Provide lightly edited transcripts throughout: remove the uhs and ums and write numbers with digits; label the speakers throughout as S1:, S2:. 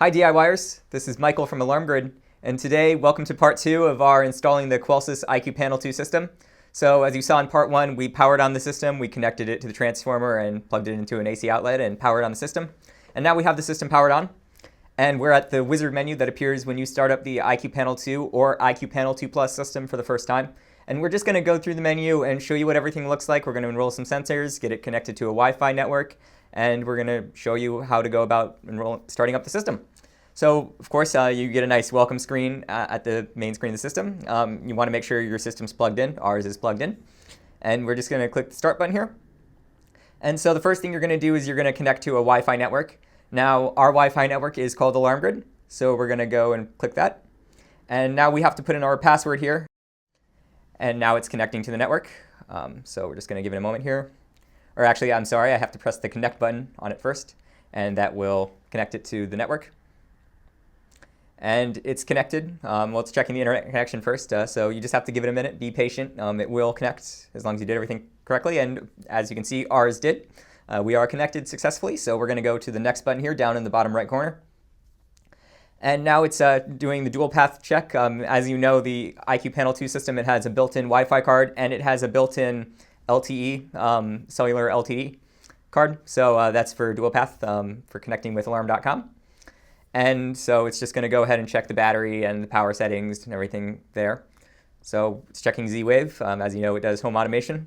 S1: Hi DIYers, this is Michael from Alarm Grid, and today welcome to part 2 of our installing the Qolsys IQ Panel 2 system. So as you saw in part 1, we powered on the system, we connected it to the transformer and plugged it into an AC outlet and powered on the system. And now we have the system powered on, and we're at the wizard menu that appears when you start up the IQ Panel 2 or IQ Panel 2 Plus system for the first time. And we're just going to go through the menu and show you what everything looks like. We're going to enroll some sensors, get it connected to a Wi-Fi network, and we're going to show you how to go about starting up the system. So, of course, you get a nice welcome screen at the main screen of the system. You want to make sure your system's plugged in. Ours is plugged in. And we're just going to click the start button here. And so the first thing you're going to do is you're going to connect to a Wi-Fi network. Now, our Wi-Fi network is called Alarm Grid. So we're going to go and click that. And now we have to put in our password here. And now it's connecting to the network. So we're just going to give it a moment here. Or actually, I'm sorry, I have to press the connect button on it first. And that will connect it to the network. And it's connected. Well, it's checking the internet connection first, so you just have to give it a minute, be patient. It will connect as long as you did everything correctly, and as you can see, ours did. We are connected successfully, so we're going to go to the next button here down in the bottom right corner. And now it's doing the dual path check. As you know, the IQ Panel 2 system, it has a built-in Wi-Fi card, and it has a built-in LTE, cellular LTE card. So that's for dual path, for connecting with alarm.com. And so it's just going to go ahead and check the battery and the power settings and everything there. So it's checking Z-Wave. As you know, it does home automation.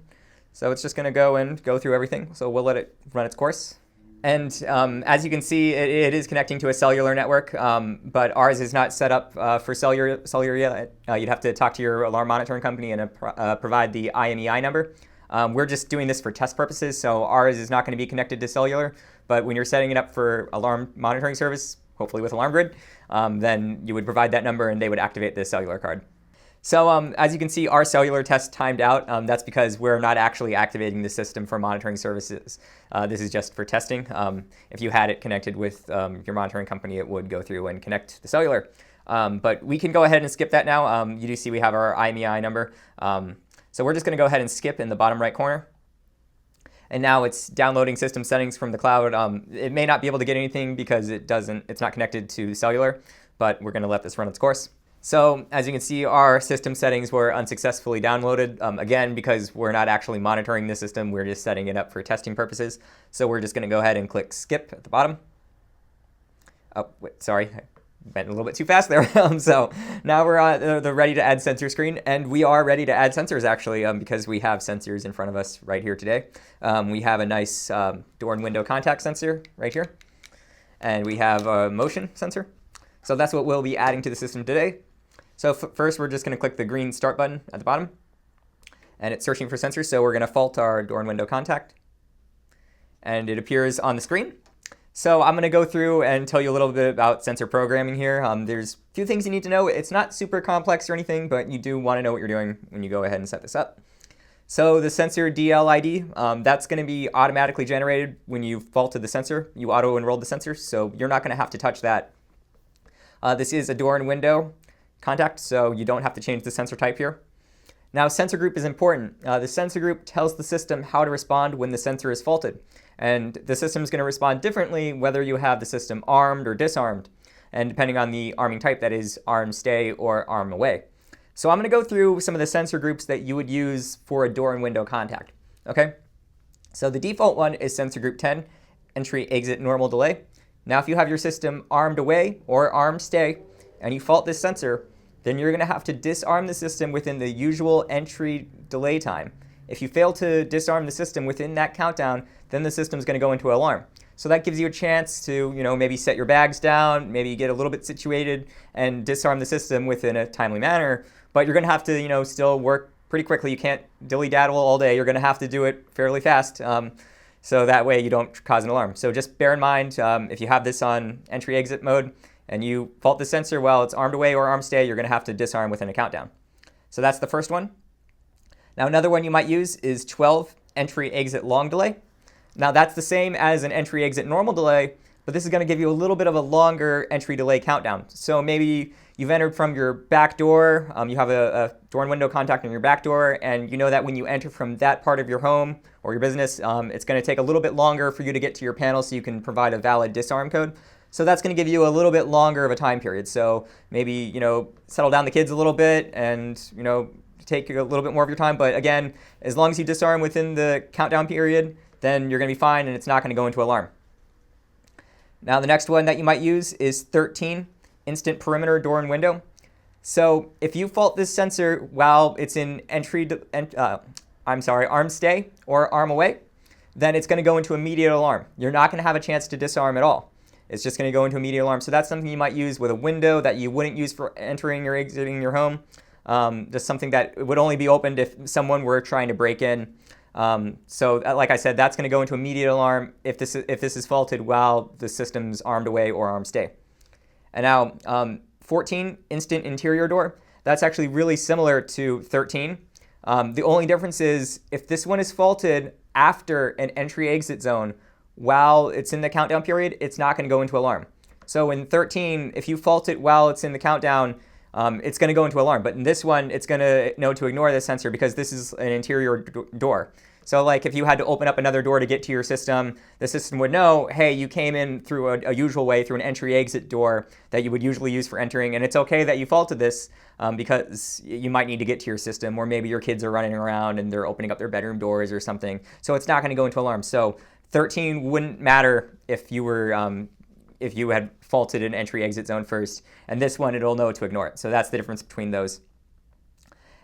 S1: So it's just going to go through everything. So we'll let it run its course. And as you can see, it is connecting to a cellular network, but ours is not set up for cellular yet. You'd have to talk to your alarm monitoring company and provide the IMEI number. We're just doing this for test purposes, so ours is not going to be connected to cellular. But when you're setting it up for alarm monitoring service, hopefully with Alarm Grid, then you would provide that number and they would activate the cellular card. So as you can see, our cellular test timed out. That's because we're not actually activating the system for monitoring services. This is just for testing. If you had it connected with your monitoring company, it would go through and connect the cellular. But we can go ahead and skip that now. You do see we have our IMEI number. So we're just going to go ahead and skip in the bottom right corner. And now it's downloading system settings from the cloud. It may not be able to get anything because it's not connected to cellular, but we're going to let this run its course. So as you can see, our system settings were unsuccessfully downloaded. Again, because we're not actually monitoring the system, we're just setting it up for testing purposes. So we're just going to go ahead and click skip at the bottom. Oh, wait, sorry. I went a little bit too fast there. So now we're on the ready to add sensor screen, and we are ready to add sensors actually because we have sensors in front of us right here today. We have a nice door and window contact sensor right here, and we have a motion sensor. So that's what we'll be adding to the system today. So first we're just going to click the green start button at the bottom, and it's searching for sensors. So we're going to fault our door and window contact, and it appears on the screen. So I'm going to go through and tell you a little bit about sensor programming here. There's a few things you need to know. It's not super complex or anything, but you do want to know what you're doing when you go ahead and set this up. So the sensor DL ID, that's going to be automatically generated when you faulted the sensor. You auto-enrolled the sensor, so you're not going to have to touch that. This is a door and window contact, so you don't have to change the sensor type here. Now, sensor group is important. The sensor group tells the system how to respond when the sensor is faulted. And the system is going to respond differently whether you have the system armed or disarmed. And depending on the arming type, that is arm stay or arm away. So I'm going to go through some of the sensor groups that you would use for a door and window contact. Okay? So the default one is sensor group 10, entry exit normal delay. Now, if you have your system armed away or armed stay, and you fault this sensor, then you're going to have to disarm the system within the usual entry delay time. If you fail to disarm the system within that countdown, then the system's going to go into alarm. So that gives you a chance to, maybe set your bags down, maybe get a little bit situated and disarm the system within a timely manner. But you're going to have to, still work pretty quickly. You can't dilly-daddle all day. You're going to have to do it fairly fast. So that way you don't cause an alarm. So just bear in mind, if you have this on entry-exit mode and you fault the sensor while it's armed away or armed stay, you're going to have to disarm within a countdown. So that's the first one. Now another one you might use is 12 entry-exit long delay. Now that's the same as an entry-exit normal delay, but this is going to give you a little bit of a longer entry delay countdown. So maybe you've entered from your back door, you have a door and window contact on your back door, and you know that when you enter from that part of your home or your business, it's going to take a little bit longer for you to get to your panel so you can provide a valid disarm code. So that's going to give you a little bit longer of a time period. So maybe, settle down the kids a little bit and, take a little bit more of your time. But again, as long as you disarm within the countdown period, then you're going to be fine and it's not going to go into alarm. Now the next one that you might use is 13, instant perimeter door and window. So if you fault this sensor while it's in arm stay or arm away, then it's going to go into immediate alarm. You're not going to have a chance to disarm at all. It's just going to go into immediate alarm. So that's something you might use with a window that you wouldn't use for entering or exiting your home. Just something that would only be opened if someone were trying to break in. So like I said, that's going to go into immediate alarm if this is faulted while the system's armed away or arm stay. And now 14, instant interior door. That's actually really similar to 13. The only difference is if this one is faulted after an entry-exit zone while it's in the countdown period, it's not going to go into alarm. So in 13, if you fault it while it's in the countdown, it's going to go into alarm. But in this one, it's going to know to ignore this sensor because this is an interior door. So like if you had to open up another door to get to your system, the system would know, hey, you came in through a usual way, through an entry-exit door that you would usually use for entering. And it's okay that you faulted this because you might need to get to your system, or maybe your kids are running around and they're opening up their bedroom doors or something. So it's not going to go into alarm. So 13 wouldn't matter if you had faulted an entry-exit zone first. And this one, it'll know to ignore it. So that's the difference between those.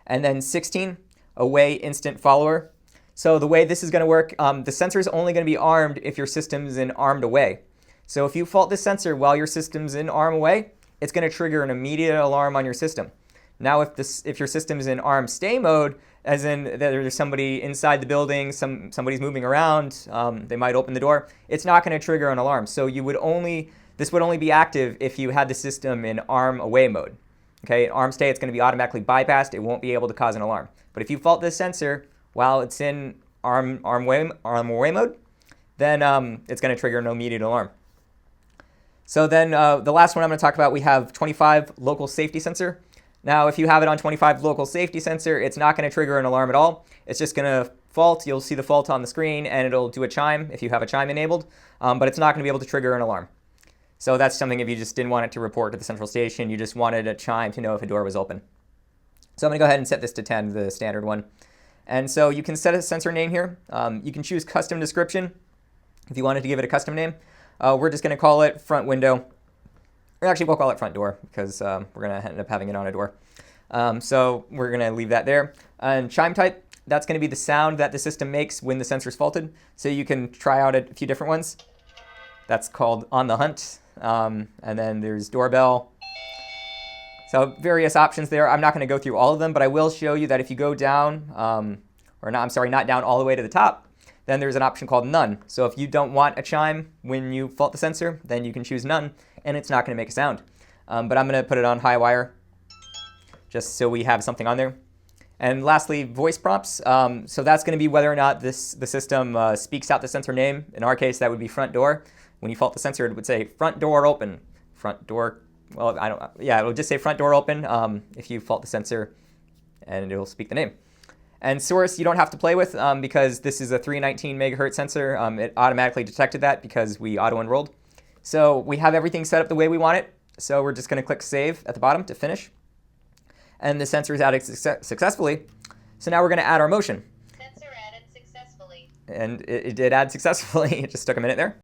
S1: And then 16, away instant follower. So the way this is going to work, the sensor is only going to be armed if your system's in armed away. So if you fault this sensor while your system's in arm away, it's going to trigger an immediate alarm on your system. Now if your system's in arm stay mode, as in there's somebody inside the building, somebody's moving around, they might open the door, it's not going to trigger an alarm. So this would only be active if you had the system in arm away mode. Okay, in arm stay, it's going to be automatically bypassed. It won't be able to cause an alarm. But if you fault this sensor while it's in arm away mode, then it's going to trigger an immediate alarm. So then the last one I'm going to talk about, we have 25, local safety sensor. Now, if you have it on 25 local safety sensor, it's not going to trigger an alarm at all. It's just going to fault. You'll see the fault on the screen, and it'll do a chime if you have a chime enabled, but it's not going to be able to trigger an alarm. So that's something if you just didn't want it to report to the central station, you just wanted a chime to know if a door was open. So I'm going to go ahead and set this to 10, the standard one. And so you can set a sensor name here. You can choose custom description if you wanted to give it a custom name. We're just going to call it front window. Or actually, we'll call it front door because we're going to end up having it on a door. So we're going to leave that there. And chime type, that's going to be the sound that the system makes when the sensor's faulted. So you can try out a few different ones. That's called on the hunt. And then there's doorbell. So various options there. I'm not going to go through all of them, but I will show you that if you go down, not down all the way to the top, then there's an option called none. So if you don't want a chime when you fault the sensor, then you can choose none, and it's not going to make a sound. But I'm going to put it on high wire, just so we have something on there. And lastly, voice prompts. So that's going to be whether or not the system speaks out the sensor name. In our case, that would be front door. When you fault the sensor, it would say front door open, front door. Well, it'll just say front door open if you fault the sensor, and it'll speak the name. And source you don't have to play with because this is a 319 megahertz sensor. It automatically detected that because we auto-enrolled. So we have everything set up the way we want it. So we're just going to click save at the bottom to finish. And the sensor is added successfully. So now we're going to add our motion.
S2: Sensor added successfully.
S1: And it did add successfully. It just took a minute there.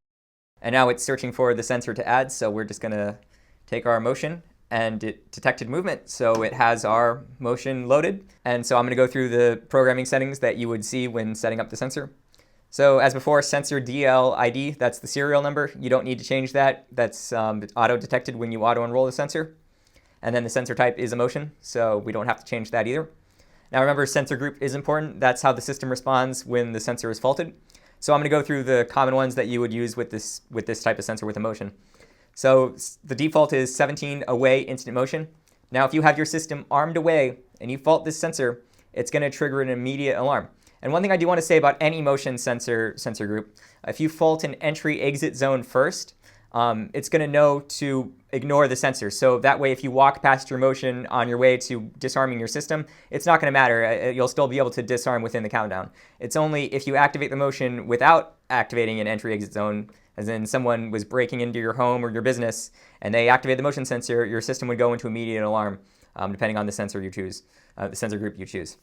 S1: And now it's searching for the sensor to add. So we're just going to take our motion, and it detected movement. So it has our motion loaded. And so I'm going to go through the programming settings that you would see when setting up the sensor. So as before, sensor DL ID, that's the serial number. You don't need to change that. That's auto-detected when you auto-enroll the sensor. And then the sensor type is a motion, so we don't have to change that either. Now remember, sensor group is important. That's how the system responds when the sensor is faulted. So I'm going to go through the common ones that you would use with this type of sensor with a motion. So the default is 17 away instant motion. Now if you have your system armed away and you fault this sensor, it's going to trigger an immediate alarm. And one thing I do want to say about any motion sensor group, if you fault an entry-exit zone first, it's going to know to ignore the sensor. So that way, if you walk past your motion on your way to disarming your system, it's not going to matter. You'll still be able to disarm within the countdown. It's only if you activate the motion without activating an entry-exit zone, as in someone was breaking into your home or your business and they activate the motion sensor, your system would go into immediate alarm, depending on the sensor you choose, the sensor group you choose.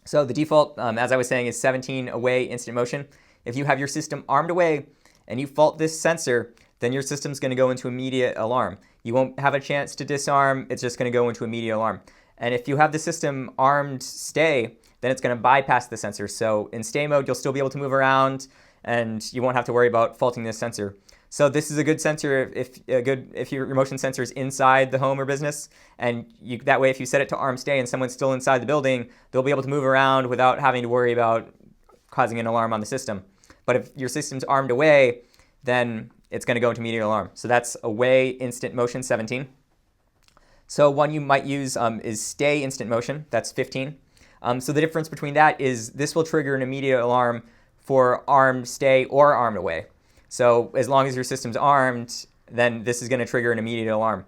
S1: So the default, as I was saying, is 17 away instant motion. If you have your system armed away and you fault this sensor, then your system's going to go into immediate alarm. You won't have a chance to disarm. It's just going to go into immediate alarm. And if you have the system armed stay, then it's going to bypass the sensor. So in stay mode, you'll still be able to move around and you won't have to worry about faulting this sensor. So this is a good sensor if your motion sensor is inside the home or business, and that way if you set it to arm stay and someone's still inside the building, they'll be able to move around without having to worry about causing an alarm on the system. But if your system's armed away, then it's going to go into immediate alarm. So that's away instant motion 17. So one you might use is stay instant motion. That's 15. So the difference between that is this will trigger an immediate alarm for armed stay or armed away. So as long as your system's armed, then this is going to trigger an immediate alarm.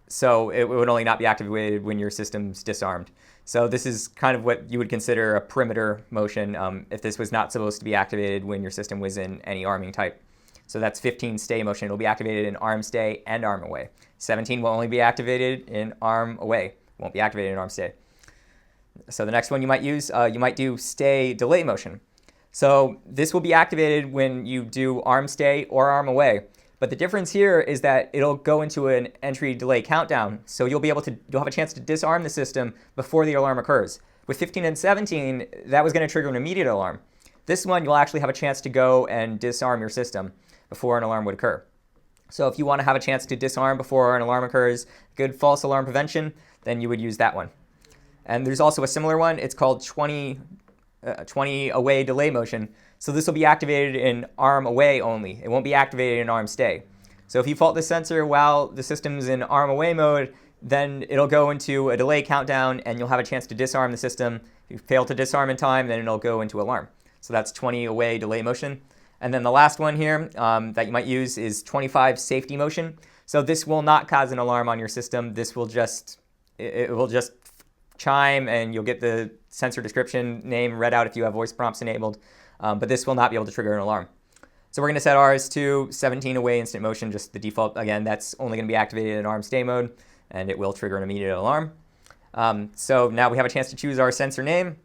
S1: So it would only not be activated when your system's disarmed. So this is kind of what you would consider a perimeter motion if this was not supposed to be activated when your system was in any arming type. So that's 15 stay motion. It'll be activated in arm stay and arm away. 17 will only be activated in arm away. Won't be activated in arm stay. So the next one you might use, you might do stay delay motion. So this will be activated when you do arm stay or arm away. But the difference here is that it'll go into an entry delay countdown. So you'll have a chance to disarm the system before the alarm occurs. With 15 and 17, that was going to trigger an immediate alarm. This one, you'll actually have a chance to go and disarm your system before an alarm would occur. So if you want to have a chance to disarm before an alarm occurs, good false alarm prevention, then you would use that one. And there's also a similar one. It's called 20 away delay motion. So this will be activated in arm away only. It won't be activated in arm stay. So if you fault the sensor while the system's in arm away mode, then it'll go into a delay countdown and you'll have a chance to disarm the system. If you fail to disarm in time, then it'll go into alarm. So that's 20 away delay motion. And then the last one here that you might use is 25 safety motion. So this will not cause an alarm on your system. This will just, it will just chime and you'll get the sensor description name read out if you have voice prompts enabled. But this will not be able to trigger an alarm. So we're going to set ours to 17 away instant motion, just the default. Again, that's only going to be activated in arm stay mode, and it will trigger an immediate alarm. So now we have a chance to choose our sensor name,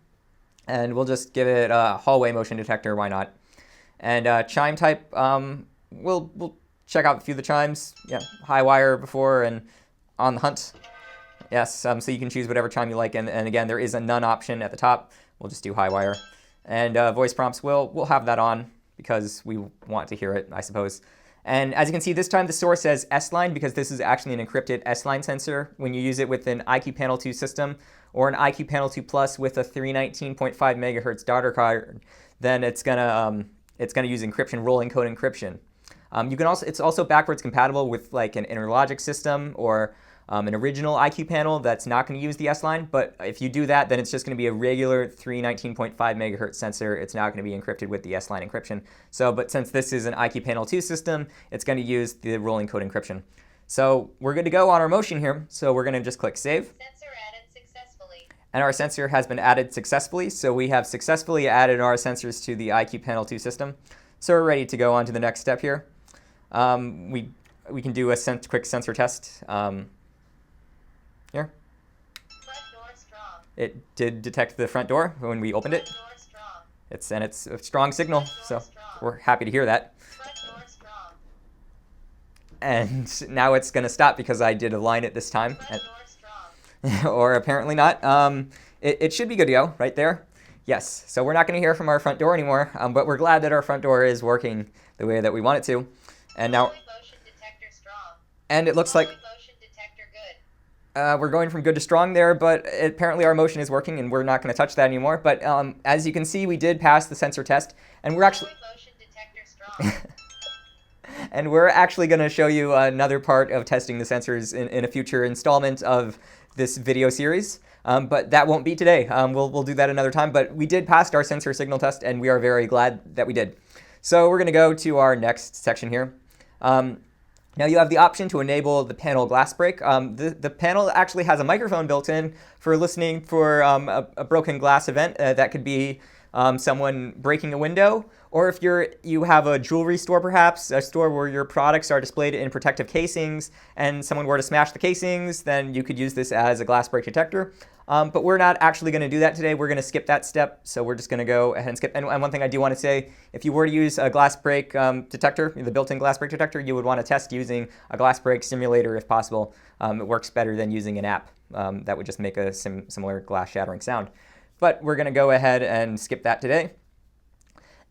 S1: and we'll just give it a hallway motion detector, why not? And chime type, we'll check out a few of the chimes. Yeah, high wire before and on the hunt. Yes, so you can choose whatever chime you like, and again, there is a none option at the top. We'll just do high wire. And voice prompts, we'll have that on because we want to hear it, I suppose. And as you can see, this time the source says S-line because this is actually an encrypted S-line sensor. When you use it with an IQ Panel 2 system or an IQ Panel 2 Plus with a 319.5 megahertz daughter card, then it's gonna use encryption, rolling code encryption. It's also backwards compatible with like an interlogic system or an original IQ panel that's not going to use the S-line, but if you do that, then it's just going to be a regular 319.5 megahertz sensor. It's not going to be encrypted with the S-line encryption. But since this is an IQ Panel 2 system, it's going to use the rolling code encryption. So we're good to go on our motion here. So we're going to just click save.
S2: Sensor added successfully.
S1: And our sensor has been added successfully. So we have successfully added our sensors to the IQ Panel 2 system. So we're ready to go on to the next step here. We can do a quick sensor test. Here.
S2: Front door strong.
S1: It did detect the front door when we opened it.
S2: Front door strong.
S1: It's a strong signal, so
S2: Strong.
S1: we're happy to hear that.
S2: Front door strong.
S1: And now it's going to stop because I did align it this time.
S2: Front door strong.
S1: Or apparently not. It should be good to go right there. Yes, so we're not going to hear from our front door anymore, but we're glad that our front door is working the way that we want it to. And now,
S2: Motion detector strong.
S1: and it looks like
S2: Motion detector good.
S1: we're going from good to strong there, but apparently our motion is working and we're not going to touch that anymore. But as you can see, we did pass the sensor test, and we're actually
S2: Motion detector strong.
S1: and we're actually going to show you another part of testing the sensors in a future installment of this video series. But that won't be today. We'll do that another time. But we did pass our sensor signal test, and we are very glad that we did. So we're going to go to our next section here. Now you have the option to enable the panel glass break. The panel actually has a microphone built in for listening for a broken glass event. That could be someone breaking a window, Or if you have a jewelry store, perhaps, a store where your products are displayed in protective casings and someone were to smash the casings, then you could use this as a glass break detector. But we're not actually going to do that today. We're going to skip that step. So we're just going to go ahead and skip. And one thing I do want to say, if you were to use a glass break detector, the built-in glass break detector, you would want to test using a glass break simulator if possible. It works better than using an app. That would just make a similar glass shattering sound. But we're going to go ahead and skip that today.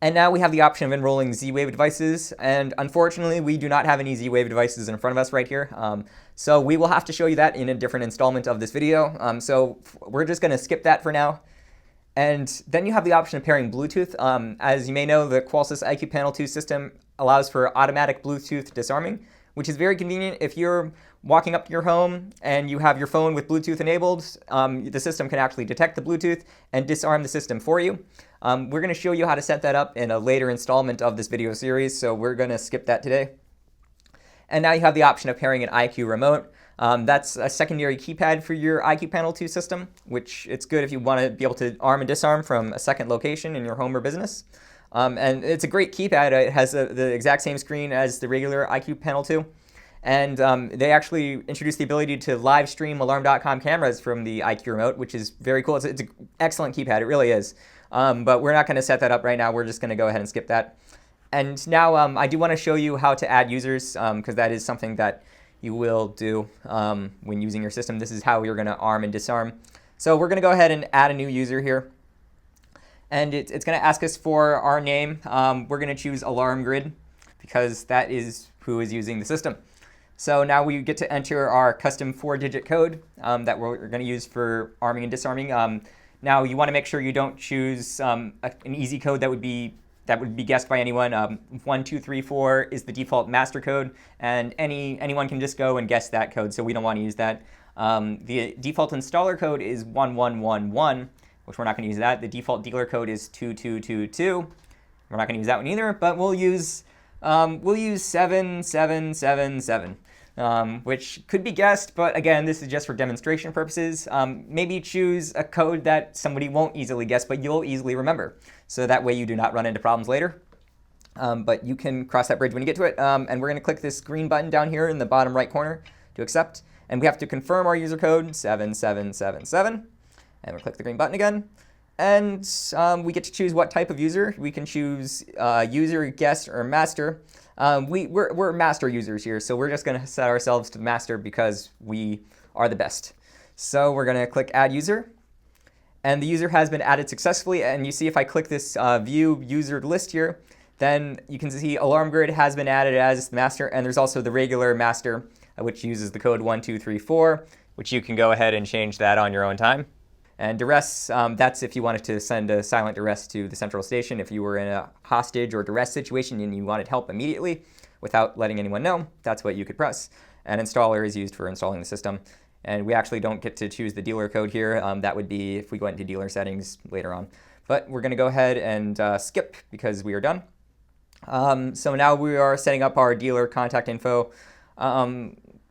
S1: And now we have the option of enrolling Z-Wave devices, and unfortunately we do not have any Z-Wave devices in front of us right here. So we will have to show you that in a different installment of this video. So we're just going to skip that for now. And then you have the option of pairing Bluetooth. As you may know, the Qolsys IQ Panel 2 system allows for automatic Bluetooth disarming, which is very convenient. If you're walking up to your home and you have your phone with Bluetooth enabled, the system can actually detect the Bluetooth and disarm the system for you. We're going to show you how to set that up in a later installment of this video series, so we're going to skip that today. And now you have the option of pairing an IQ remote. That's a secondary keypad for your IQ Panel 2 system, which it's good if you want to be able to arm and disarm from a second location in your home or business. And it's a great keypad. It has the exact same screen as the regular IQ Panel 2. And they actually introduced the ability to live stream alarm.com cameras from the IQ remote, which is very cool. It's an excellent keypad. It really is. But we're not going to set that up right now. We're just going to go ahead and skip that. And now I do want to show you how to add users, because that is something that you will do when using your system. This is how you're going to arm and disarm. So we're going to go ahead and add a new user here. And it's going to ask us for our name. We're going to choose Alarm Grid because that is who is using the system. So now we get to enter our custom 4-digit code that we're going to use for arming and disarming. Now you want to make sure you don't choose an easy code that would be guessed by anyone. 1, 2, 3, 4 is the default master code, and anyone can just go and guess that code. So we don't want to use that. The default installer code is 1111, which we're not going to use that. The default dealer code is 2222. We're not going to use that one either, but we'll use 7777. Which could be guessed, but again, this is just for demonstration purposes. Maybe choose a code that somebody won't easily guess, but you'll easily remember. So that way you do not run into problems later. But you can cross that bridge when you get to it. And we're going to click this green button down here in the bottom right corner to accept. And we have to confirm our user code, 7777. And we'll click the green button again. And we get to choose what type of user. We can choose user, guest, or master. We're master users here, so we're just going to set ourselves to master because we are the best. So we're going to click Add User. And the user has been added successfully. And you see if I click this View User List here, then you can see Alarm Grid has been added as the master. And there's also the regular master, which uses the code 1234, which you can go ahead and change that on your own time. And duress, that's if you wanted to send a silent duress to the central station. If you were in a hostage or duress situation and you wanted help immediately without letting anyone know, that's what you could press. And installer is used for installing the system. And we actually don't get to choose the dealer code here. That would be if we went into dealer settings later on. But we're going to go ahead and skip because we are done. So now we are setting up our dealer contact info.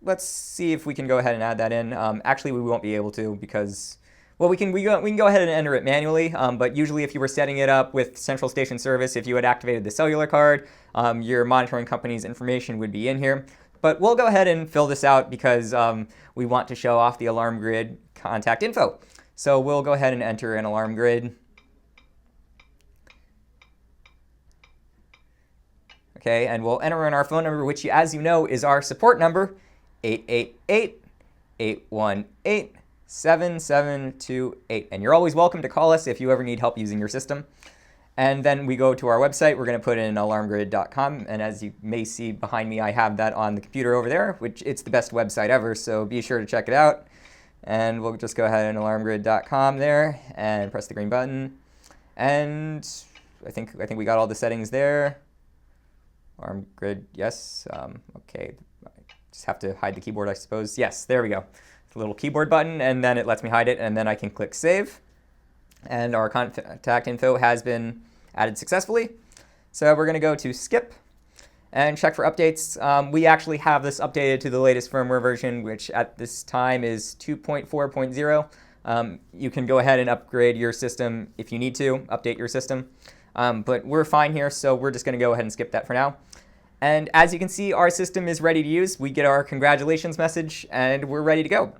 S1: Let's see if we can go ahead and add that in. Actually, we won't be able to because... Well, we can go ahead and enter it manually, but usually if you were setting it up with central station service, if you had activated the cellular card, your monitoring company's information would be in here. But we'll go ahead and fill this out because we want to show off the Alarm Grid contact info. So we'll go ahead and enter an Alarm Grid. Okay, and we'll enter in our phone number, which, as you know, is our support number, 888-818-7728. And you're always welcome to call us if you ever need help using your system. And then we go to our website. We're going to put in alarmgrid.com. And as you may see behind me, I have that on the computer over there, which it's the best website ever. So be sure to check it out. And we'll just go ahead and alarmgrid.com there and press the green button. And I think we got all the settings there. Alarm grid, yes. Okay, I just have to hide the keyboard, I suppose. Yes, there we go. Little keyboard button, and then it lets me hide it, and then I can click Save. And our contact info has been added successfully. So we're going to go to Skip and check for updates. We actually have this updated to the latest firmware version, which at this time is 2.4.0. You can go ahead and upgrade your system if you need to, update your system. but we're fine here, so we're just going to go ahead and skip that for now. And as you can see, our system is ready to use. We get our congratulations message, and we're ready to go.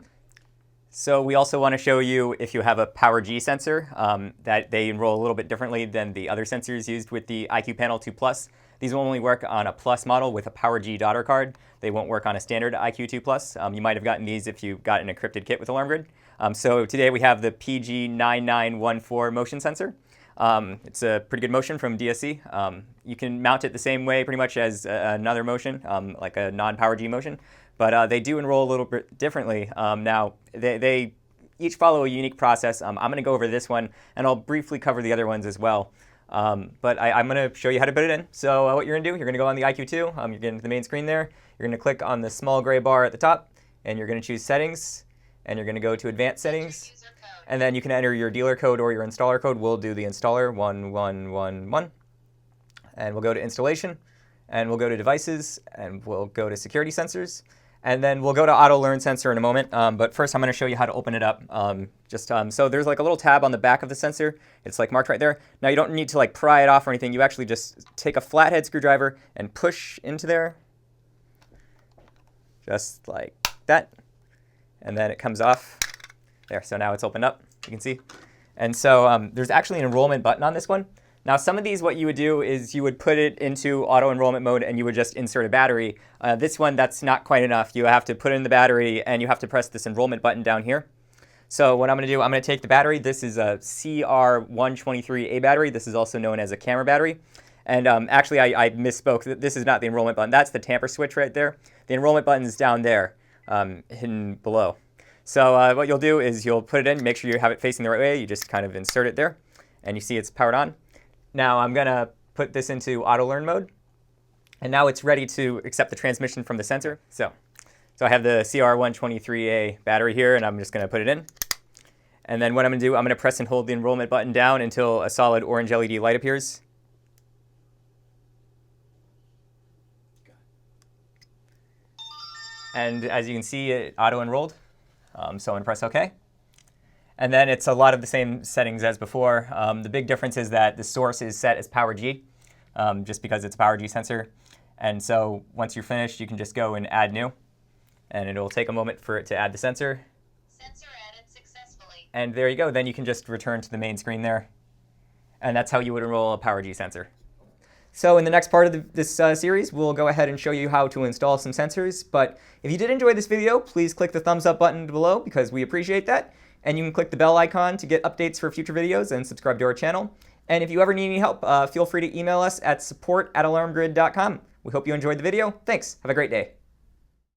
S1: So we also want to show you if you have a Power G sensor, that they enroll a little bit differently than the other sensors used with the IQ Panel 2 Plus. These will only work on a Plus model with a Power G daughter card. They won't work on a standard IQ 2 Plus. You might have gotten these if you got an encrypted kit with Alarm Grid. So today we have the PG9914 motion sensor. It's a pretty good motion from DSC. You can mount it the same way pretty much as another motion, like a non-Power G motion. But they do enroll a little bit differently. Now, they each follow a unique process. I'm going to go over this one, and I'll briefly cover the other ones as well. But I'm going to show you how to put it in. So what you're going to do, you're going to go on the IQ2. You're getting to the main screen there. You're going to click on the small gray bar at the top, and you're going to choose Settings, and you're going to go to Advanced Settings. And then you can enter your dealer code or your installer code. We'll do the installer, 1111. And we'll go to Installation, and we'll go to Devices, and we'll go to Security Sensors. And then we'll go to Auto Learn Sensor in a moment, but first I'm going to show you how to open it up. So there's like a little tab on the back of the sensor. It's like marked right there. Now you don't need to like pry it off or anything. You actually just take a flathead screwdriver and push into there, just like that, and then it comes off. There, so now it's opened up, you can see. And so there's actually an enrollment button on this one. Now, some of these, what you would do is you would put it into auto enrollment mode and you would just insert a battery. This one, that's not quite enough. You have to put in the battery and you have to press this enrollment button down here. So what I'm going to do, I'm going to take the battery. This is a CR123A battery. This is also known as a camera battery. And actually, I misspoke. This is not the enrollment button. That's the tamper switch right there. The enrollment button is down there, hidden below. So what you'll do is you'll put it in, make sure you have it facing the right way. You just kind of insert it there, and you see it's powered on. Now I'm going to put this into auto learn mode, and now it's ready to accept the transmission from the sensor. So I have the CR123A battery here, and I'm just going to put it in. And then what I'm going to do, I'm going to press and hold the enrollment button down until a solid orange LED light appears. And as you can see, it auto-enrolled. So I'm going to press OK. And then it's a lot of the same settings as before. The big difference is that the source is set as Power G, just because it's a Power G sensor. And so once you're finished, you can just go and add new. And it'll take a moment for it to add the sensor.
S2: Sensor added successfully.
S1: And there you go. Then you can just return to the main screen there. And that's how you would enroll a Power G sensor. So in the next part of this series, we'll go ahead and show you how to install some sensors. But if you did enjoy this video, please click the thumbs up button below because we appreciate that. And you can click the bell icon to get updates for future videos and subscribe to our channel. And if you ever need any help, feel free to email us at support@alarmgrid.com. We hope you enjoyed the video. Thanks. Have a great day.